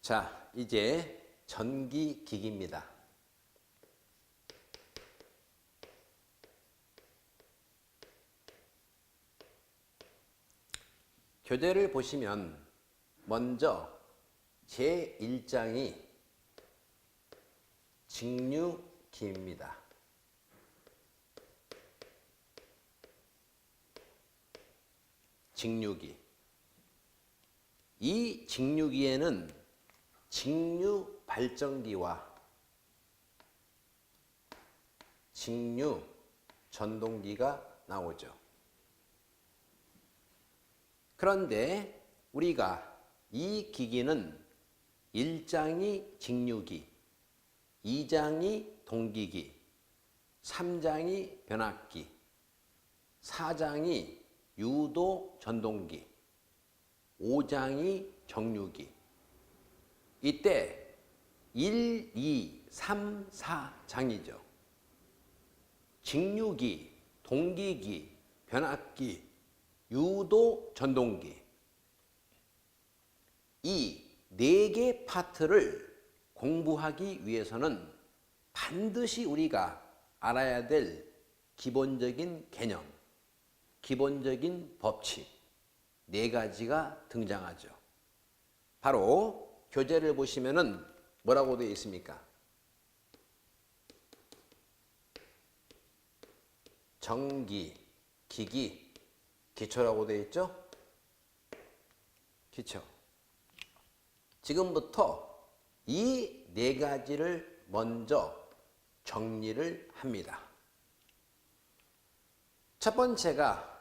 자, 이제 전기기기입니다. 교재를 보시면 먼저 제1장이 직류기입니다. 직류기. 이 직류기에는 직류 발전기와 직류 전동기가 나오죠. 그런데 우리가 이 기기는 1장이 직류기, 2장이 동기기, 3장이 변압기, 4장이 유도 전동기, 5장이 정류기. 이때 1, 2, 3, 4장이죠. 직류기, 동기기, 변압기, 유도 전동기. 이 4개 파트를 공부하기 위해서는 반드시 우리가 알아야 될 기본적인 개념, 기본적인 법칙 4가지가 등장하죠. 바로 교재를 보시면은 뭐라고 되어 있습니까? 전기, 기기, 기초라고 되어 있죠? 기초. 지금부터 이 4가지를 먼저 정리를 합니다. 첫 번째가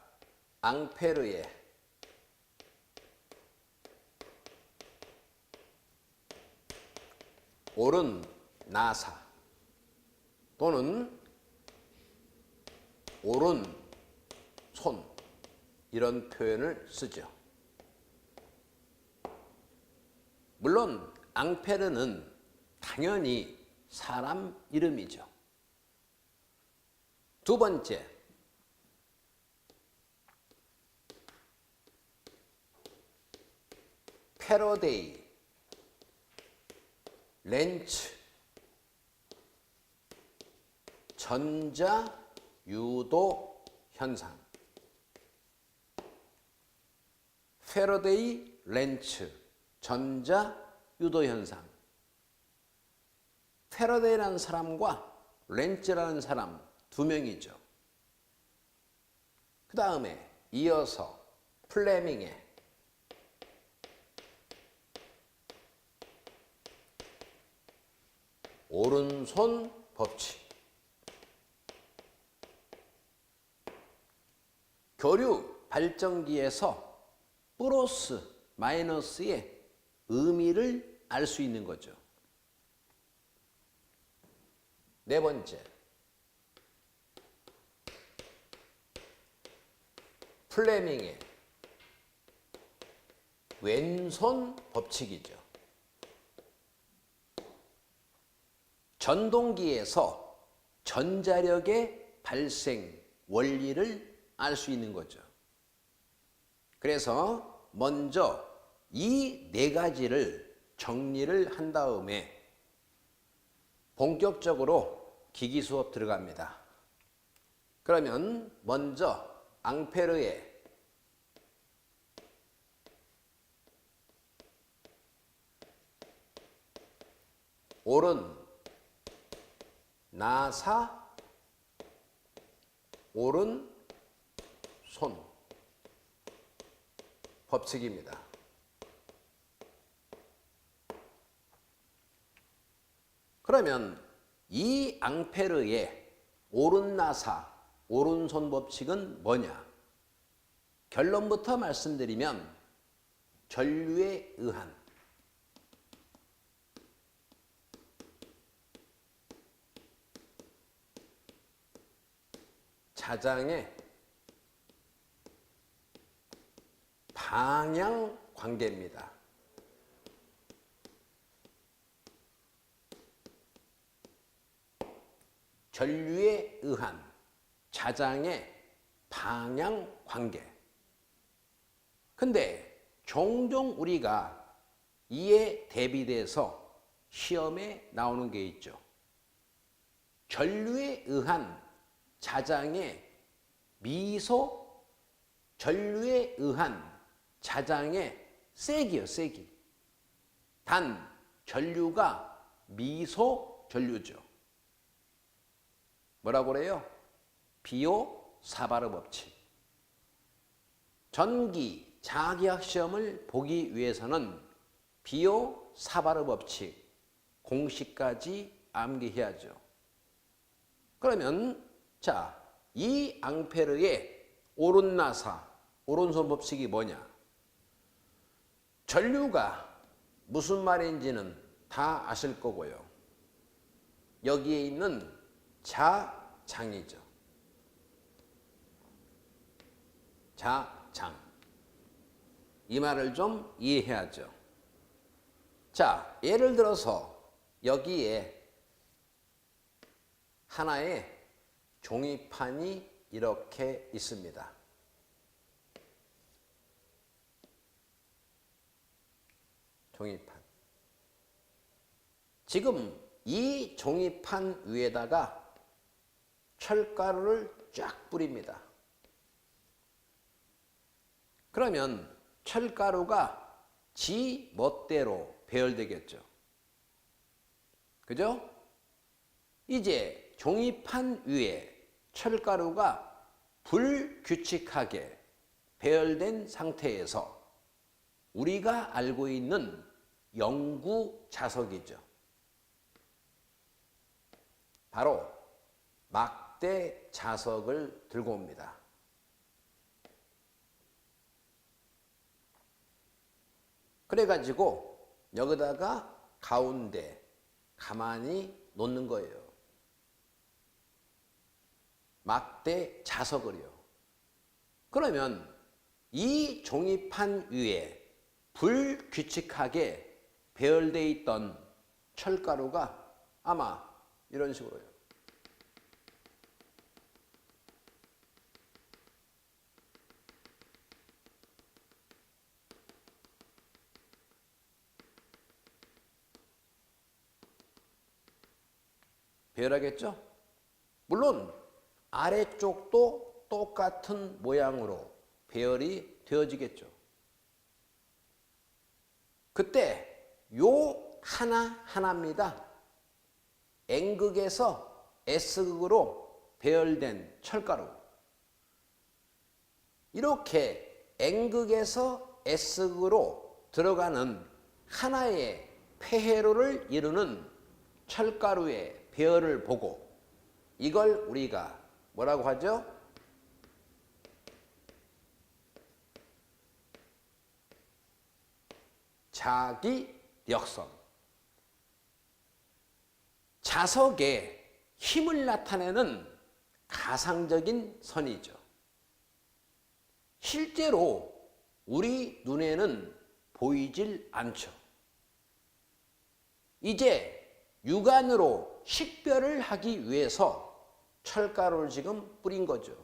앙페르의 오른 나사 또는 오른 손 이런 표현을 쓰죠. 물론 앙페르는 당연히 사람 이름이죠. 두 번째, 패러데이 렌츠 전자 유도 현상. 패러데이 렌츠 전자 유도 현상. 패러데이라는 사람과 렌츠라는 사람 2명이죠. 그 다음에 이어서 플레밍의 오른손 법칙. 교류 발전기에서 플러스 마이너스의 의미를 알 수 있는 거죠. 네 번째, 플레밍의 왼손 법칙이죠. 전동기에서 전자력의 발생 원리를 알 수 있는 거죠. 그래서 먼저 이 4가지를 정리를 한 다음에 본격적으로 기기 수업 들어갑니다. 그러면 먼저 앙페르의 오른 나사 오른 손 법칙입니다. 그러면 이 앙페르의 오른나사, 오른손 법칙은 뭐냐? 결론부터 말씀드리면 전류에 의한 자장의 방향 관계입니다. 전류에 의한 자장의 방향 관계. 근데 종종 우리가 이에 대비돼서 시험에 나오는 게 있죠. 전류에 의한 자장의 미소, 전류에 의한 자장의 세기요, 세기. 단 전류가 미소 전류죠. 뭐라고 그래요? 비오 사바르 법칙. 전기 자기학 시험을 보기 위해서는 비오 사바르 법칙 공식까지 암기해야죠. 그러면 자, 이 앙페르의 오른나사, 오른손 법칙이 뭐냐? 전류가 무슨 말인지는 다 아실 거고요. 여기에 있는 자장이죠. 자장. 이 말을 좀 이해해야죠. 자, 예를 들어서 여기에 하나의 종이판이 이렇게 있습니다. 종이판. 지금 이 종이판 위에다가 철가루를 쫙 뿌립니다. 그러면 철가루가 지 멋대로 배열되겠죠. 그죠? 이제 종이판 위에 철가루가 불규칙하게 배열된 상태에서 우리가 알고 있는 영구 자석이죠. 바로 막대 자석을 들고 옵니다. 그래가지고 여기다가 가운데 가만히 놓는 거예요. 막대 자석을요. 그러면 이 종이판 위에 불규칙하게 배열되어 있던 철가루가 아마 이런 식으로요. 배열하겠죠? 물론 아래쪽도 똑같은 모양으로 배열이 되어지겠죠. 그때 요 하나하나입니다. N극에서 S극으로 배열된 철가루. 이렇게 N극에서 S극으로 들어가는 하나의 폐회로를 이루는 철가루의 배열을 보고 이걸 우리가 뭐라고 하죠? 자기력선. 자석의 힘을 나타내는 가상적인 선이죠. 실제로 우리 눈에는 보이질 않죠. 이제 육안으로 식별을 하기 위해서 철가루를 지금 뿌린 거죠.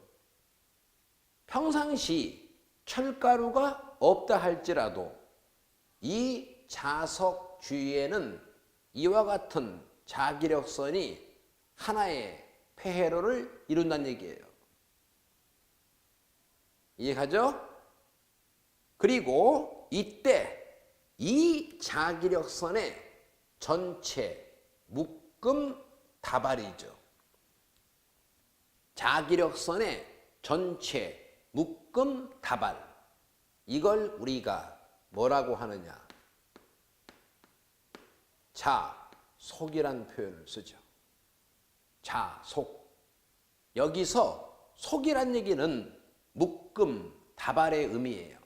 평상시 철가루가 없다 할지라도 이 자석 주위에는 이와 같은 자기력선이 하나의 폐회로를 이룬다는 얘기예요. 이해가죠? 그리고 이때 이 자기력선의 전체 묶음 다발이죠. 자기력선의 전체 묶음 다발. 이걸 우리가 뭐라고 하느냐? 자속이란 표현을 쓰죠. 자속. 여기서 속이란 얘기는 묶음, 다발의 의미예요.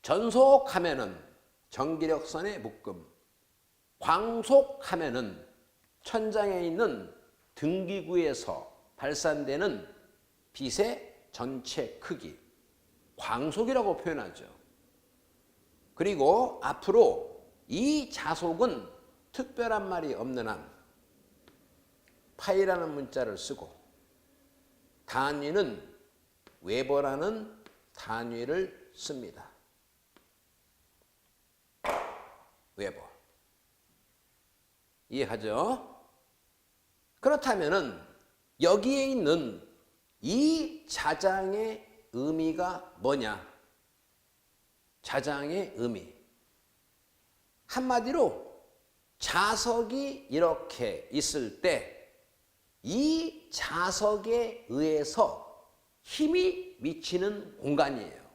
전속하면은 전기력선의 묶음, 광속하면은 천장에 있는 등기구에서 발산되는 빛의 전체 크기, 광속이라고 표현하죠. 그리고 앞으로 이 자속은 특별한 말이 없는 한 파이라는 문자를 쓰고 단위는 웨버라는 단위를 씁니다. 웨버. 이해하죠? 그렇다면은 여기에 있는 이 자장의 의미가 뭐냐? 자장의 의미. 한마디로 자석이 이렇게 있을 때 이 자석에 의해서 힘이 미치는 공간이에요.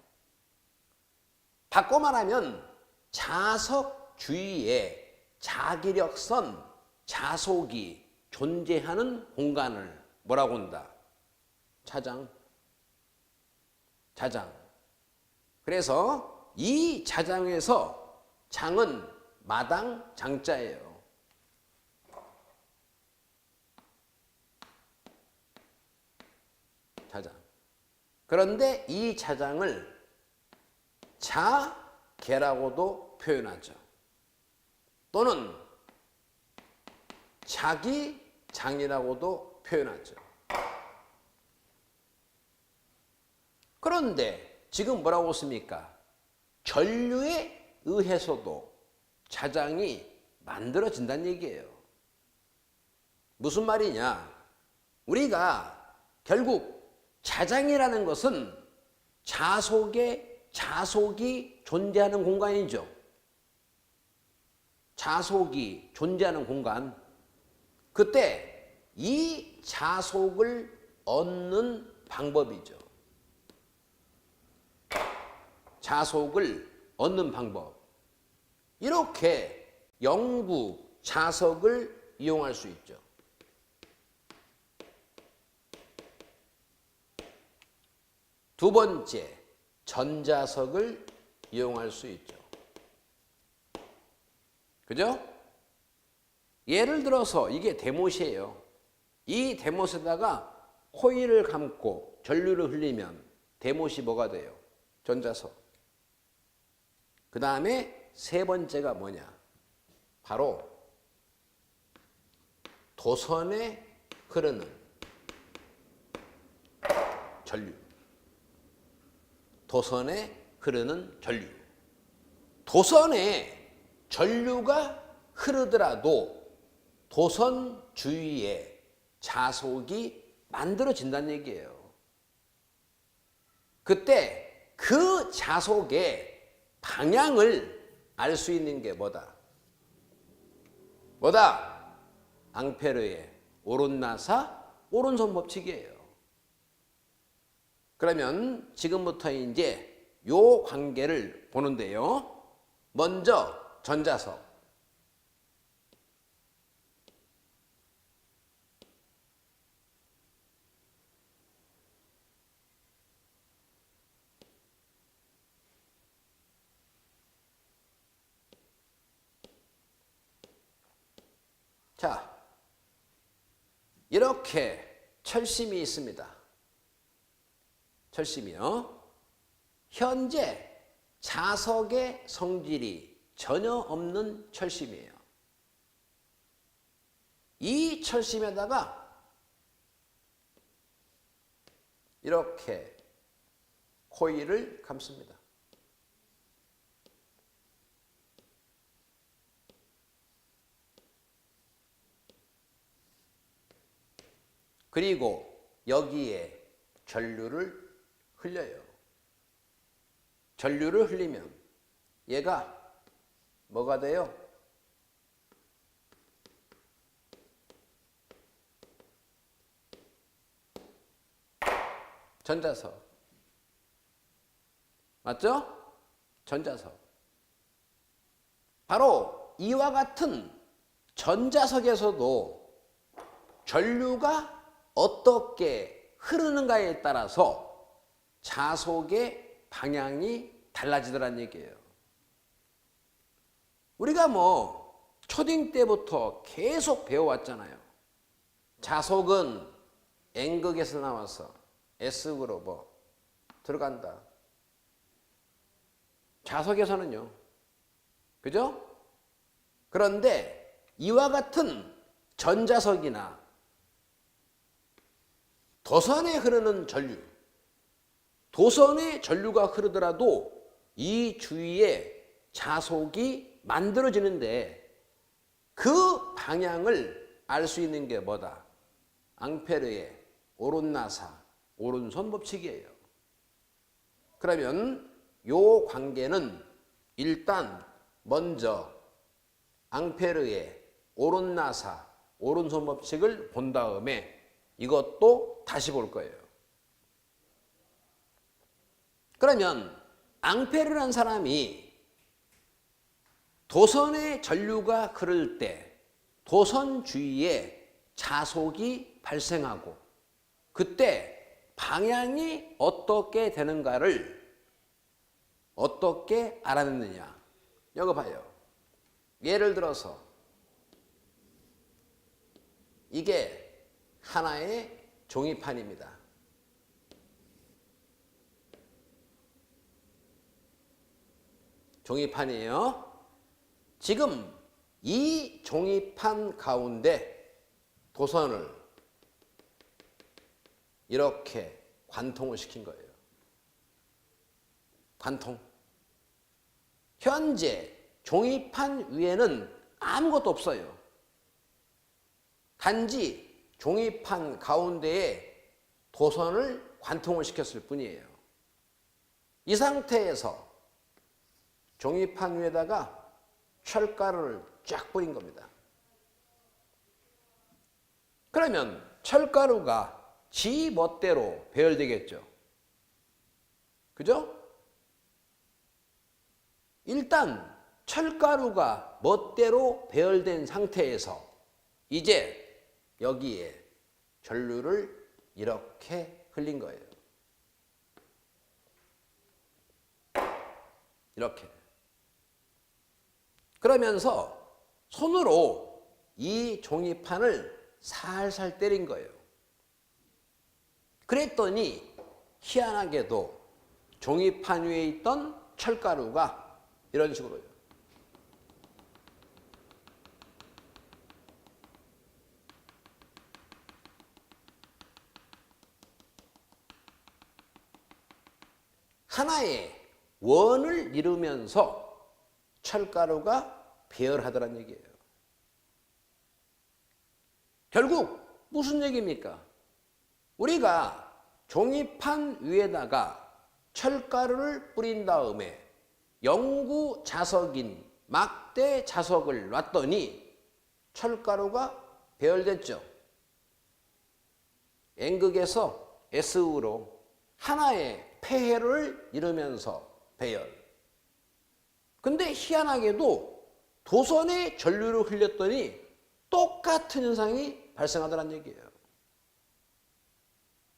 바꿔 말하면 자석 주위에 자기력선, 자속이 존재하는 공간을 뭐라고 한다? 자장. 자장. 그래서 이 자장에서 장은 마당 장자예요. 자장. 그런데 이 자장을 자개라고도 표현하죠. 또는 자기장이라고도 표현하죠. 그런데 지금 뭐라고 했습니까? 전류에 의해서도 자장이 만들어진다는 얘기예요. 무슨 말이냐? 우리가 결국 자장이라는 것은 자속이 존재하는 공간이죠. 자속이 존재하는 공간. 그때 이 자속을 얻는 방법이죠. 자속을 얻는 방법. 이렇게 영구 자석을 이용할 수 있죠. 두 번째, 전자석을 이용할 수 있죠. 그죠? 예를 들어서 이게 대못이에요. 이 대못에다가 코일을 감고 전류를 흘리면 대못이 뭐가 돼요? 전자석. 그 다음에 세 번째가 뭐냐? 바로 도선에 흐르는 전류. 도선에 흐르는 전류. 도선에 전류가 흐르더라도 도선 주위에 자속이 만들어진다는 얘기예요. 그때 그 자속의 방향을 알 수 있는 게 뭐다? 뭐다? 앙페르의 오른나사 오른손 법칙이에요. 그러면 지금부터 이제 요 관계를 보는데요. 먼저 전자석. 자, 이렇게 철심이 있습니다. 철심이요. 현재 자석의 성질이 전혀 없는 철심이에요. 이 철심에다가 이렇게 코일을 감습니다. 그리고 여기에 전류를 흘려요. 전류를 흘리면 얘가 뭐가 돼요? 전자석. 맞죠? 전자석. 바로 이와 같은 전자석에서도 전류가 어떻게 흐르는가에 따라서 자속의 방향이 달라지더란 얘기예요. 우리가 뭐 초딩 때부터 계속 배워왔잖아요. 자속은 N극에서 나와서 S극으로 뭐 들어간다. 자석에서는요. 그죠? 그런데 이와 같은 전자석이나 도선에 흐르는 전류, 도선에 전류가 흐르더라도 이 주위에 자속이 만들어지는데 그 방향을 알 수 있는 게 뭐다? 앙페르의 오른나사, 오른손 법칙이에요. 그러면 요 관계는 일단 먼저 앙페르의 오른나사, 오른손 법칙을 본 다음에 이것도 다시 볼 거예요. 그러면 앙페르라는 사람이 도선의 전류가 흐를 때 도선 주위에 자속이 발생하고 그때 방향이 어떻게 되는가를 어떻게 알아냈느냐. 여기 봐요. 예를 들어서 이게 하나의 종이판입니다. 종이판이에요. 지금 이 종이판 가운데 도선을 이렇게 관통을 시킨 거예요. 관통. 현재 종이판 위에는 아무것도 없어요. 단지 종이판 가운데에 도선을 관통을 시켰을 뿐이에요. 이 상태에서 종이판 위에다가 철가루를 쫙 뿌린 겁니다. 그러면 철가루가 지 멋대로 배열되겠죠. 그죠? 일단 철가루가 멋대로 배열된 상태에서 이제 여기에 전류를 이렇게 흘린 거예요. 이렇게. 그러면서 손으로 이 종이판을 살살 때린 거예요. 그랬더니 희한하게도 종이판 위에 있던 철가루가 이런 식으로요. 하나의 원을 이루면서 철가루가 배열하더란 얘기예요. 결국 무슨 얘기입니까? 우리가 종이판 위에다가 철가루를 뿌린 다음에 영구 자석인 막대 자석을 놨더니 철가루가 배열됐죠. N극에서 S극으로 하나의 폐해를 이루면서 배열. 근데 희한하게도 도선에 전류를 흘렸더니 똑같은 현상이 발생하더란 얘기예요.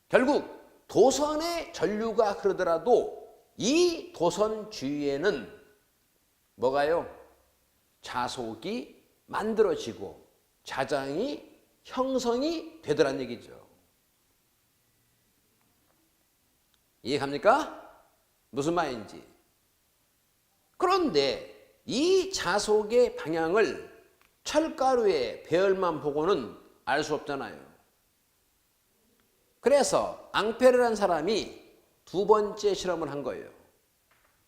결국 도선에 전류가 흐르더라도 이 도선 주위에는 뭐가요? 자속이 만들어지고 자장이 형성이 되더란 얘기죠. 이해갑니까? 무슨 말인지. 그런데 이 자속의 방향을 철가루의 배열만 보고는 알 수 없잖아요. 그래서 앙페르라는 사람이 두 번째 실험을 한 거예요.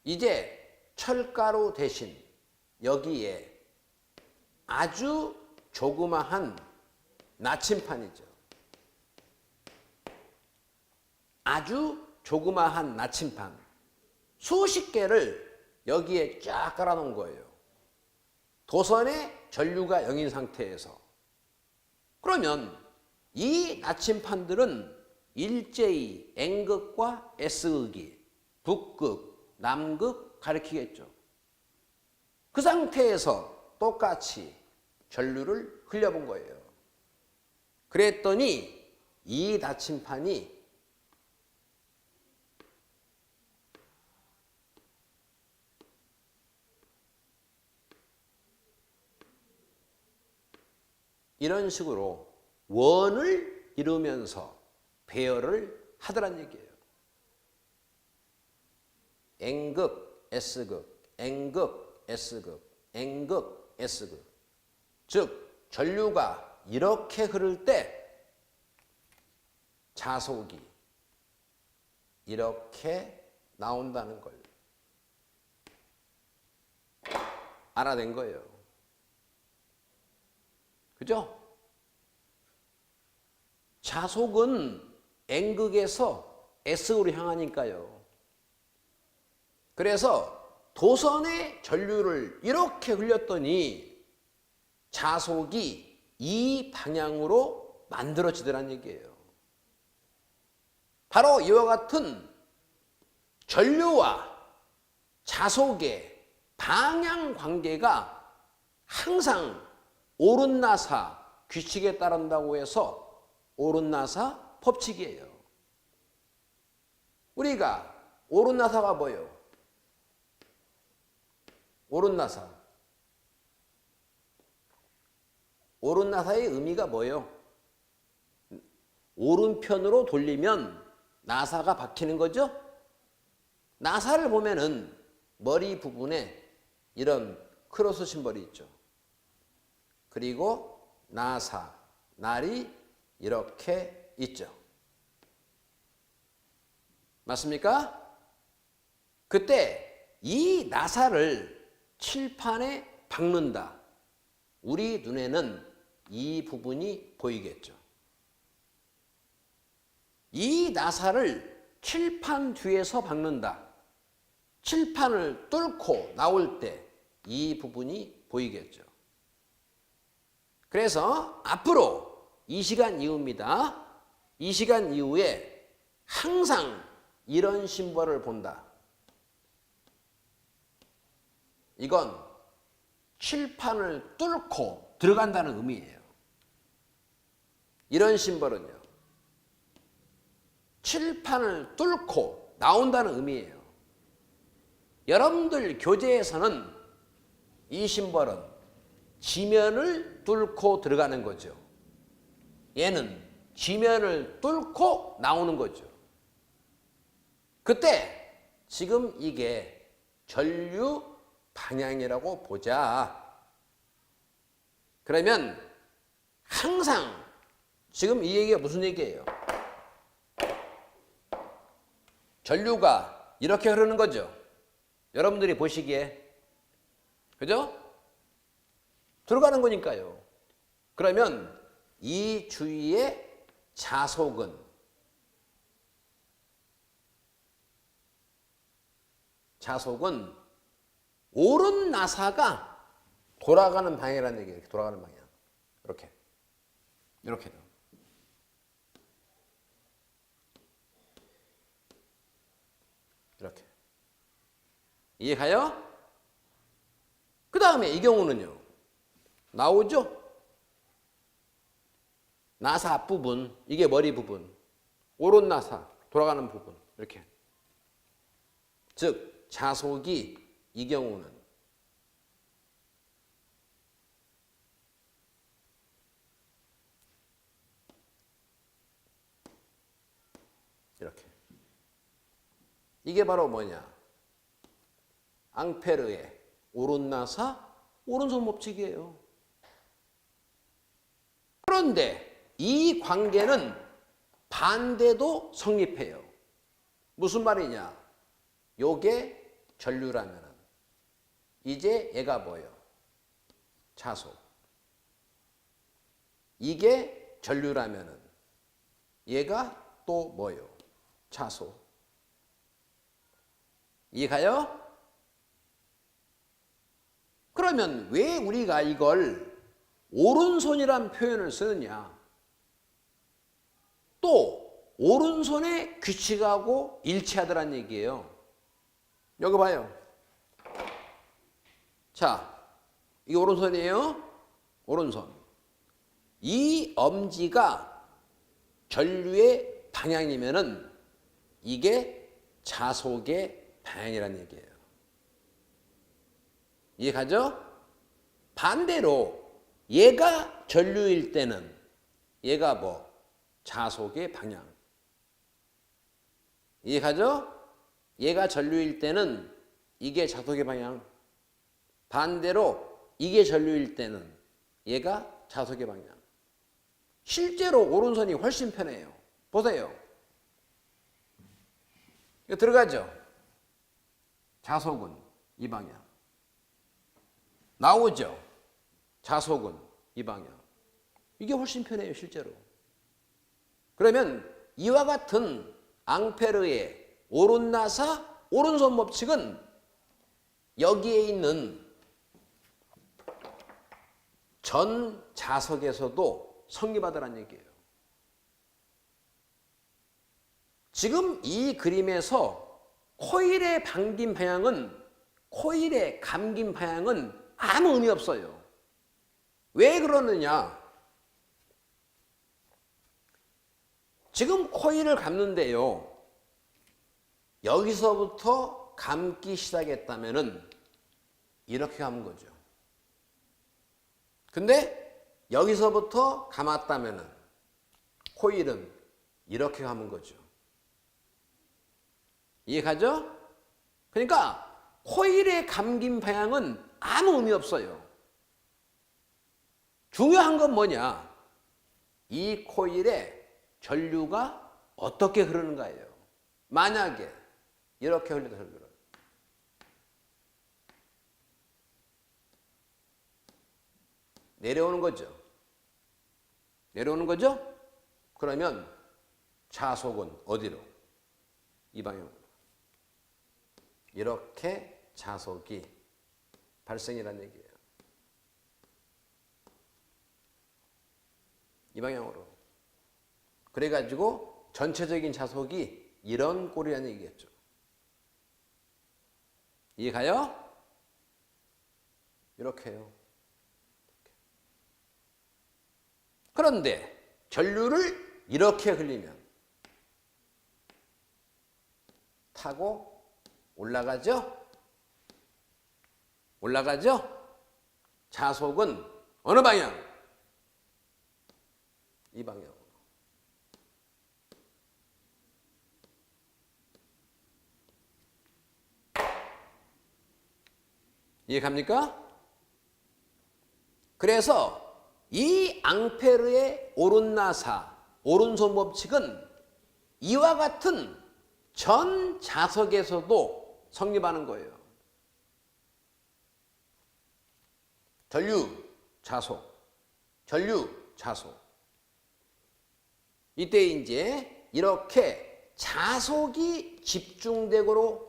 이제 철가루 대신 여기에 아주 조그마한 나침판이죠. 아주 조그마한 나침판 수십 개를 여기에 쫙 깔아놓은 거예요. 도선에 전류가 0인 상태에서. 그러면 이 나침판들은 일제히 N극과 S극이 북극, 남극 가리키겠죠. 그 상태에서 똑같이 전류를 흘려본 거예요. 그랬더니 이 나침판이 이런 식으로 원을 이루면서 배열을 하더란 얘기예요. N극, S극, N극, S극, N극, S극. 즉 전류가 이렇게 흐를 때 자속이 이렇게 나온다는 걸 알아낸 거예요. 그죠? 자속은 N극에서 S극으로 향하니까요. 그래서 도선의 전류를 이렇게 흘렸더니 자속이 이 방향으로 만들어지더란 얘기예요. 바로 이와 같은 전류와 자속의 방향 관계가 항상 오른나사 규칙에 따른다고 해서 오른나사 법칙이에요. 우리가 오른나사가 뭐예요? 오른나사. 오른나사의 의미가 뭐예요? 오른편으로 돌리면 나사가 박히는 거죠? 나사를 보면은 머리 부분에 이런 크로스 심벌이 있죠. 그리고 나사, 날이 이렇게 있죠. 맞습니까? 그때 이 나사를 칠판에 박는다. 우리 눈에는 이 부분이 보이겠죠. 이 나사를 칠판 뒤에서 박는다. 칠판을 뚫고 나올 때 이 부분이 보이겠죠. 그래서 앞으로 이 시간 이후입니다. 이 시간 이후에 항상 이런 심벌을 본다. 이건 칠판을 뚫고 들어간다는 의미예요. 이런 심벌은요. 칠판을 뚫고 나온다는 의미예요. 여러분들 교재에서는 이 심벌은 지면을 뚫고 들어가는 거죠. 얘는 지면을 뚫고 나오는 거죠. 그때 지금 이게 전류 방향이라고 보자. 그러면 항상 지금 이 얘기가 무슨 얘기예요? 전류가 이렇게 흐르는 거죠. 여러분들이 보시기에. 그죠? 들어가는 거니까요. 그러면 이 주위의 자속은 오른 나사가 돌아가는 방향이라는 얘기예요. 이렇게 돌아가는 방향. 이렇게. 이렇게요. 이렇게. 이해가요? 그 다음에 이 경우는요. 나오죠? 나사 앞부분, 이게 머리 부분. 오른 나사, 돌아가는 부분. 이렇게. 즉, 자속이 이 경우는 이렇게. 이게 바로 뭐냐? 앙페르의 오른나사, 오른손 법칙이에요. 그런데 이 관계는 반대도 성립해요. 무슨 말이냐? 요게 전류라면은 이제 얘가 뭐예요? 자속. 이게 전류라면은 얘가 또 뭐예요? 자속. 이해가요? 그러면 왜 우리가 이걸 오른손이란 표현을 쓰느냐? 또 오른손의 규칙하고 일치하더란 얘기예요. 여기 봐요. 자, 이게 오른손이에요. 오른손. 이 엄지가 전류의 방향이면은 이게 자속의 방향이라는 얘기예요. 이해가죠? 반대로 얘가 전류일 때는 얘가 뭐? 자속의 방향. 이해가죠? 얘가 전류일 때는 이게 자속의 방향. 반대로 이게 전류일 때는 얘가 자속의 방향. 실제로 오른손이 훨씬 편해요. 보세요. 이거 들어가죠? 자속은 이 방향. 나오죠. 자속은 이 방향. 이게 훨씬 편해요, 실제로. 그러면 이와 같은 앙페르의 오른나사, 오른손 법칙은 여기에 있는 전 자석에서도 성립하더란 얘기예요. 지금 이 그림에서 코일의 감긴 방향은 아무 의미 없어요. 왜 그러느냐? 지금 코일을 감는데요. 여기서부터 감기 시작했다면은 이렇게 감은 거죠. 근데 여기서부터 감았다면은 코일은 이렇게 감은 거죠. 이해가죠? 그러니까 코일의 감긴 방향은 아무 의미 없어요. 중요한 건 뭐냐? 이 코일의 전류가 어떻게 흐르는가예요. 만약에 이렇게 흘러도 내려오는 거죠. 내려오는 거죠? 그러면 자속은 어디로? 이 방향으로. 이렇게 자속이 발생이라는 얘기예요. 이 방향으로. 그래가지고 전체적인 자속이 이런 꼴이라는 얘기겠죠. 이해가요? 이렇게요. 그런데 전류를 이렇게 흘리면 타고 올라가죠? 올라가죠? 자속은 어느 방향? 이 방향. 이해갑니까? 그래서 이 앙페르의 오른나사, 오른손 법칙은 이와 같은 전 자석에서도 성립하는 거예요. 전류, 자속, 전류, 자속. 이때 이제 이렇게 자속이 집중적으로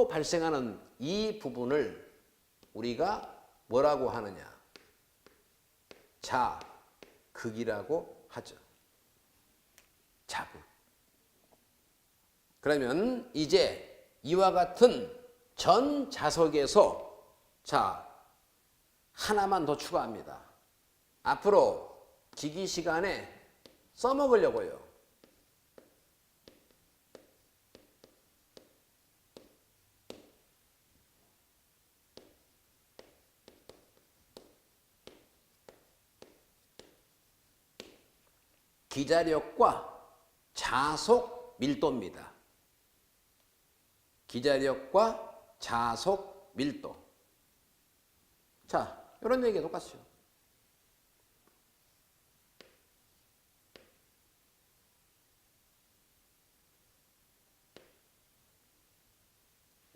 발생하는 이 부분을 우리가 뭐라고 하느냐? 자극이라고 하죠. 자극. 그러면 이제 이와 같은 전 자석에서 하나만 더 추가합니다. 앞으로 기기 시간에 써먹으려고요. 기자력과 자속 밀도입니다. 기자력과 자속 밀도. 자, 이런 얘기가 똑같죠.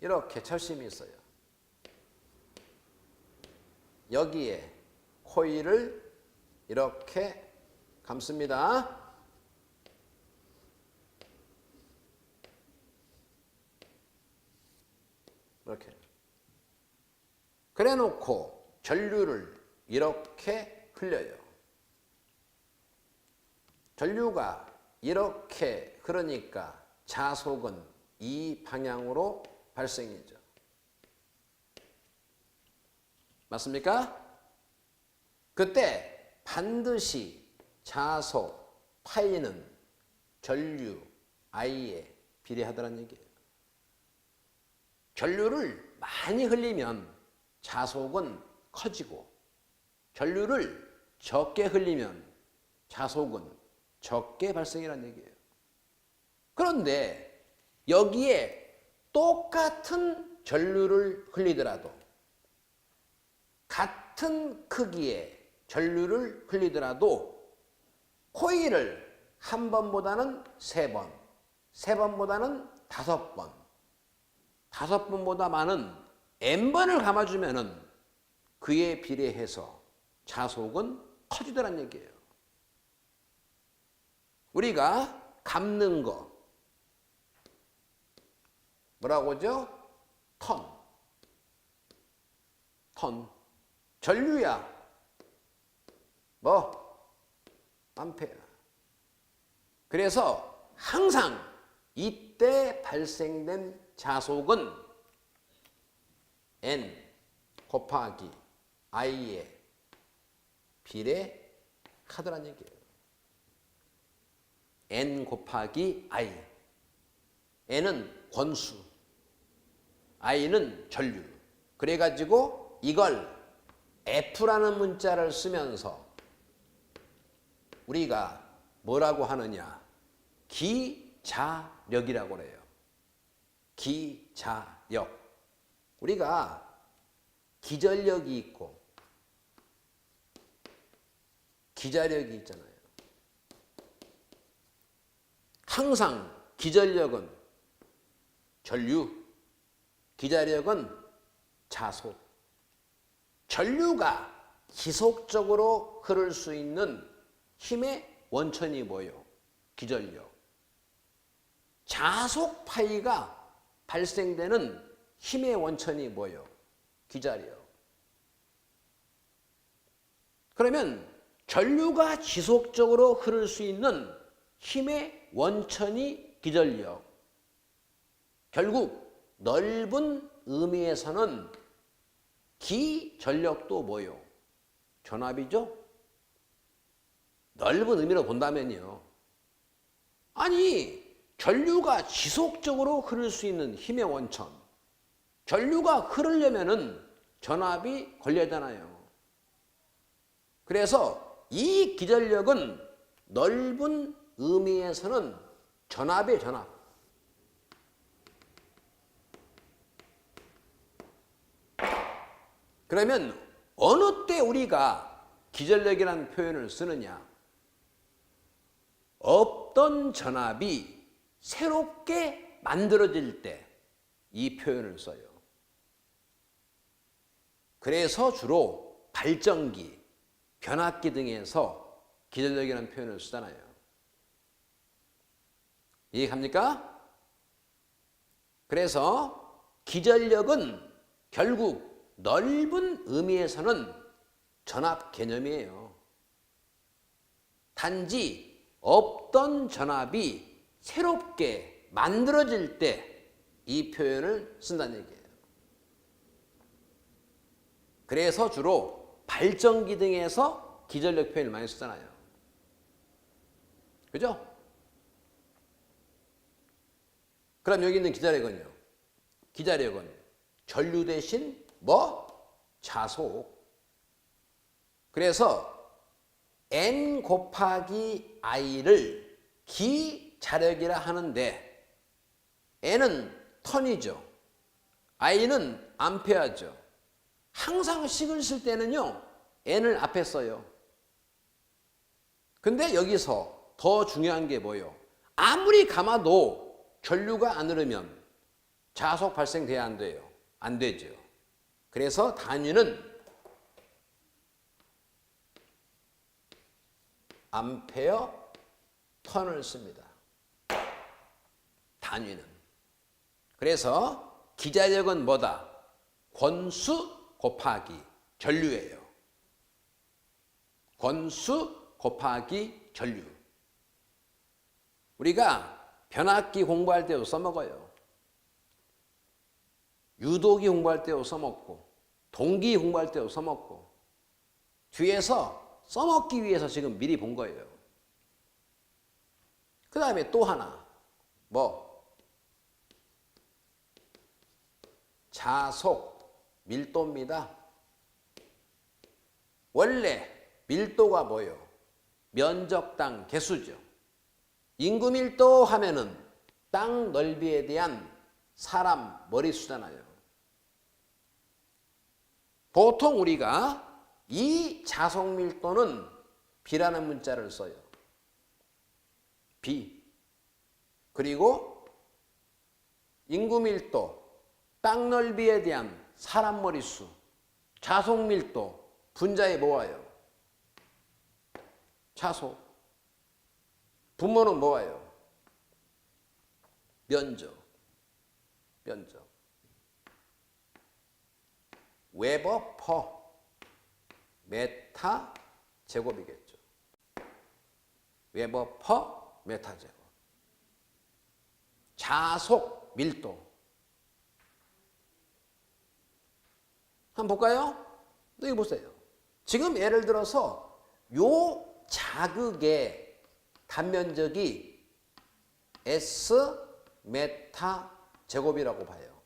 이렇게 철심이 있어요. 여기에 코일을 이렇게 감습니다. 이렇게. 그래 놓고 전류를 이렇게 흘려요. 전류가 이렇게 흐르니까 자속은 이 방향으로 발생이죠. 맞습니까? 그때 반드시 자속 파이는 전류 I에 비례하더란 얘기예요. 전류를 많이 흘리면 자속은 커지고 전류를 적게 흘리면 자속은 적게 발생이라는 얘기예요. 그런데 여기에 똑같은 전류를 흘리더라도 같은 크기의 전류를 흘리더라도 코일을 한 번보다는 세 번, 세 번보다는 5번 5번보다 많은 n번을 감아주면은 그에 비례해서 자속은 커지더란 얘기예요. 우리가 감는 거 뭐라고 하죠? 턴. 전류야. 뭐? 암페어. 그래서 항상 이때 발생된 자속은 N 곱하기 I에 비례하더란 얘기예요. N 곱하기 I. N은 권수, I는 전류. 그래가지고 이걸 F라는 문자를 쓰면서 우리가 뭐라고 하느냐? 기자력이라고 그래요. 기자력. 우리가 기전력이 있고 기자력이 있잖아요. 항상 기전력은 전류, 기자력은 자속. 전류가 지속적으로 흐를 수 있는 힘의 원천이 뭐예요? 기전력. 자속 파이가 발생되는 힘의 원천이 뭐예요? 기자력. 그러면 전류가 지속적으로 흐를 수 있는 힘의 원천이 기전력. 결국 넓은 의미에서는 기전력도 뭐예요? 전압이죠? 넓은 의미로 본다면요. 아니, 전류가 지속적으로 흐를 수 있는 힘의 원천. 전류가 흐르려면은 전압이 걸려야 하잖아요. 그래서 이 기전력은 넓은 의미에서는 전압이에요, 전압. 그러면 어느 때 우리가 기전력이라는 표현을 쓰느냐? 없던 전압이 새롭게 만들어질 때 이 표현을 써요. 그래서 주로 발전기, 변압기 등에서 기전력이라는 표현을 쓰잖아요. 이해갑니까? 그래서 기전력은 결국 넓은 의미에서는 전압 개념이에요. 단지 없던 전압이 새롭게 만들어질 때 이 표현을 쓴다는 얘기예요. 그래서 주로 발전기 등에서 기전력 표현을 많이 쓰잖아요. 그죠? 그럼 여기 있는 기자력은요? 기자력은 전류 대신 뭐? 자속. 그래서 N 곱하기 I를 기자력이라 하는데 N은 턴이죠. I는 암페어죠. 항상 식을 쓸 때는요, N을 앞에 써요. 근데 여기서 더 중요한 게 뭐예요? 아무리 감아도 전류가 안 흐르면 자속 발생돼야 안 돼요? 안 되죠. 그래서 단위는 암페어 턴을 씁니다. 단위는. 그래서 기자력은 뭐다? 권수 곱하기 전류예요. 권수 곱하기 전류. 우리가 변압기 공부할 때도 써먹어요. 유도기 공부할 때도 써먹고 동기 공부할 때도 써먹고 뒤에서 써먹기 위해서 지금 미리 본 거예요. 그 다음에 또 하나 뭐 자속 밀도입니다. 원래 밀도가 뭐예요? 면적당 개수죠. 인구 밀도 하면은 땅 넓이에 대한 사람 머리수잖아요. 보통 우리가 이 자속 밀도는 B라는 문자를 써요. B. 그리고 인구 밀도 땅 넓이에 대한 사람 머릿수, 자속 밀도, 분자에 뭐와요? 자속. 분모는 뭐와요? 면적. 면적. 웨버 퍼 메타 제곱이겠죠. 웨버 퍼 메타 제곱. 자속 밀도. 한번 볼까요? 여기 보세요. 지금 예를 들어서 요 자극의 단면적이 S 메타 제곱이라고 봐요.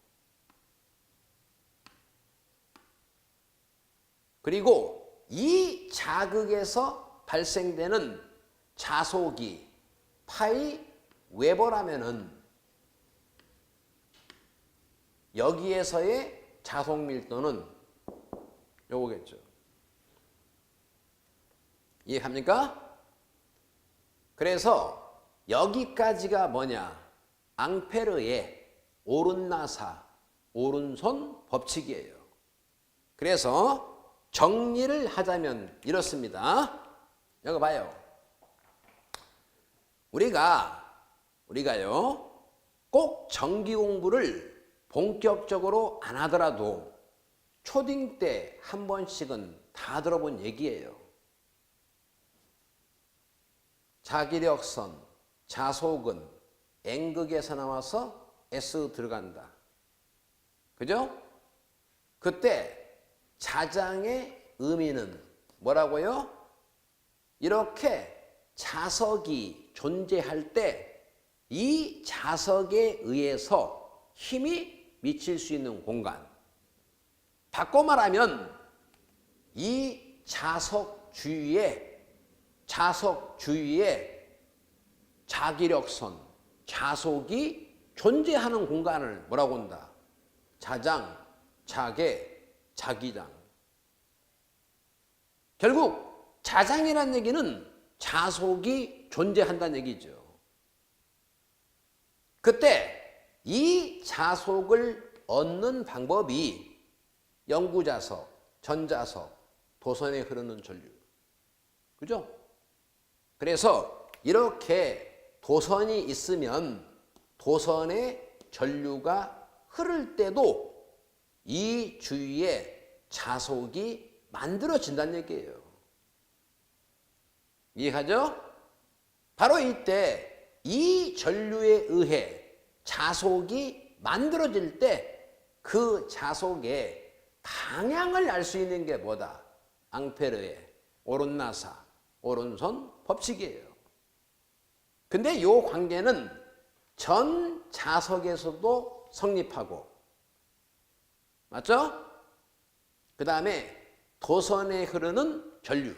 그리고 이 자극에서 발생되는 자속이 파이 웨버라면은 여기에서의 자속 밀도는 요거겠죠. 이해합니까? 그래서 여기까지가 뭐냐? 앙페르의 오른나사, 오른손 법칙이에요. 그래서 정리를 하자면 이렇습니다. 여기 봐요. 우리가요, 꼭 전기 공부를 본격적으로 안 하더라도 초딩 때 한 번씩은 다 들어본 얘기예요. 자기력선, 자속은 N극에서 나와서 S 들어간다. 그죠? 그때 자장의 의미는 뭐라고요? 이렇게 자석이 존재할 때 이 자석에 의해서 힘이 미칠 수 있는 공간. 바꿔 말하면 이 자석 주위에 자기력선, 자속이 존재하는 공간을 뭐라고 한다? 자장, 자계, 자기장. 결국 자장이라는 얘기는 자속이 존재한다는 얘기죠. 그때 이 자속을 얻는 방법이 영구자석, 전자석, 도선에 흐르는 전류. 그죠? 그래서 이렇게 도선이 있으면 도선에 전류가 흐를 때도 이 주위에 자속이 만들어진다는 얘기예요. 이해하죠? 바로 이때 이 전류에 의해 자속이 만들어질 때 그 자속의 방향을 알 수 있는 게 뭐다? 앙페르의 오른나사, 오른손 법칙이에요. 근데 이 관계는 전 자석에서도 성립하고, 맞죠? 그 다음에 도선에 흐르는 전류.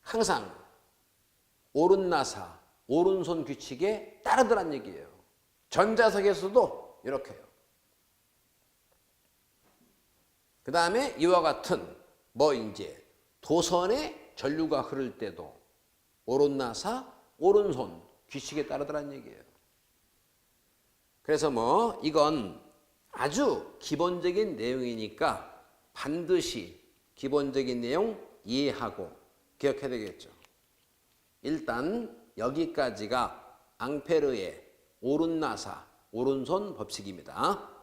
항상 오른나사, 오른손 규칙에 따르더란 얘기예요. 전자석에서도 이렇게요. 그 다음에 이와 같은 이제 도선에 전류가 흐를 때도 오른나사, 오른손 규칙에 따르더란 얘기예요. 그래서 이건 아주 기본적인 내용이니까 반드시 기본적인 내용 이해하고 기억해야 되겠죠. 일단 여기까지가 앙페르의 오른나사, 오른손 법칙입니다.